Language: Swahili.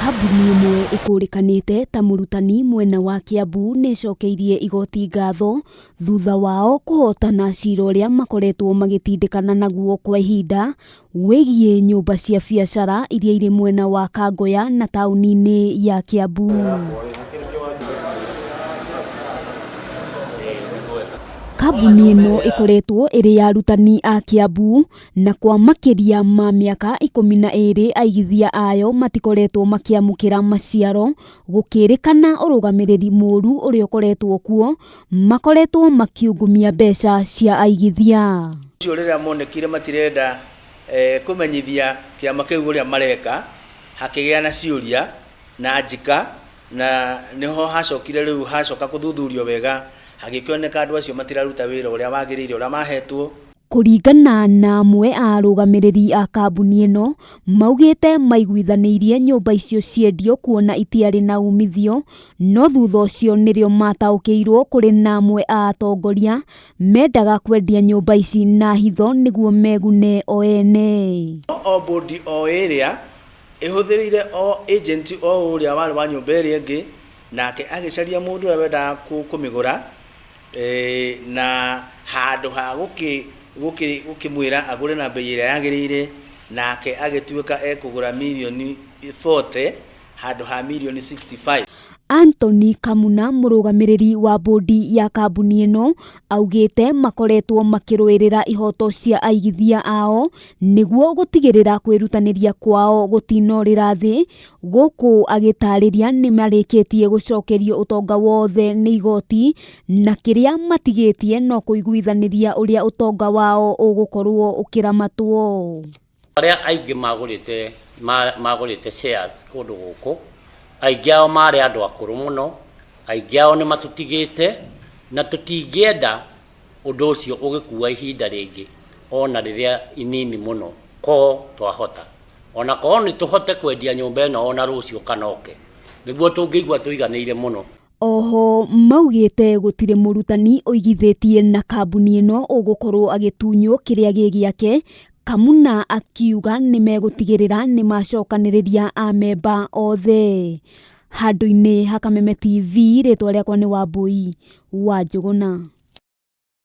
Kambuni ĩmwe ĩkũrĩkanĩte ta mũrutani mwena wa Kiambu nĩcokeirie igoti ngatho thutha wao kũhotana cira ũrĩa makoretwo magĩtindĩkana naguo kwa ihinda wĩgiĩ nyũmba cia biacara iria irĩ mwena wa Kangoya na taũni-inĩ ya Kiambu. Kambuni ĩno ĩkoretwo ĩrĩ ya arutani a Kiambu na kwa makĩria ma mĩaka 12 aigithia ayo matikoretwo makĩamũkĩra maciaro, gũkĩrĩkana ũrũgamĩrĩri mũũru ũrĩa ũkoretwo kuo makoretwo makiungumia mbeca cia aigithia. Rĩrĩa monekire matirenda kũmenyithia kĩama kĩu ũrĩa mareka, hakĩgĩa na ciũria na njika, na nĩho hacokire rĩu hacoka gũthuthurio wega hagĩkĩoneka andũ acio matiraruta wĩra ũrĩa wagĩrĩire ũrĩa mahetwo. Kũringana na amwe a arũgamĩrĩri a kambuni ĩno maugĩte maiguithanĩirie nyũmba icio ciendio kuona itiarĩ na umithio, no thutha ũcio nĩrĩo mataũkĩirwo kũrĩ na amwe a atongoria mendaga kwendia nyũmba ici na hitho nĩguo megune o ene. O bodi o ĩrĩa ĩhũthĩrĩire o agent o ũrĩa warĩ wa nyũmba ĩrĩa ĩngĩ, nake agĩcaria mũndũ ũrĩa wendaga kũmĩgũra na handũ ha gũkĩmwĩra agũre na bei ĩrĩa yagĩrĩire, nake agĩtuĩka ekũgũra mirioni 40 handũ ha mirioni 65. Anthony Kamuna, mũrũgamĩrĩri wa bodi ya kambuni ĩno, augĩte makoretwo makĩrũĩrĩra ihoto cia aigithia ao nĩguo gũtigĩrĩra kwĩrutanĩria kwao gũtinorĩra thĩ, gũkũ agĩtarĩria nĩ marĩkĩtie gũcokerio ũtonga wothe nĩ igoti na kĩrĩa matigĩtie no kũiguithanĩria ũrĩa ũtonga wao ũgũkorwo ũkĩramatwo. Arĩa aingĩ magũrĩte shares kũndũ gũkũ, aingĩ ao marĩ andũ akũrũ mũno, aingĩ ao nĩ matũtigĩte na tũtingĩenda ũndũ ũcio ũgĩkua ihinda rĩngĩ ona rĩrĩa inini mũno, ko twahota ona ko nĩ tũhote kwendia nyũmba ĩno ona rũciũ kanoke nĩguo tũngĩigua tũiganĩire mũno. Oho maugĩte gũtirĩ mũrutani ũigithĩtie na kambuni ĩno ũgũkorwo agĩtunywo kĩrĩa gĩ gĩake. Kamuna akiuga nĩ megũtigĩrĩra nĩ macokanĩrĩria amemba othe. Handũ-inĩ ha Kameme TV, rĩtwa rĩakwa nĩ Wambui wa Njũgũna.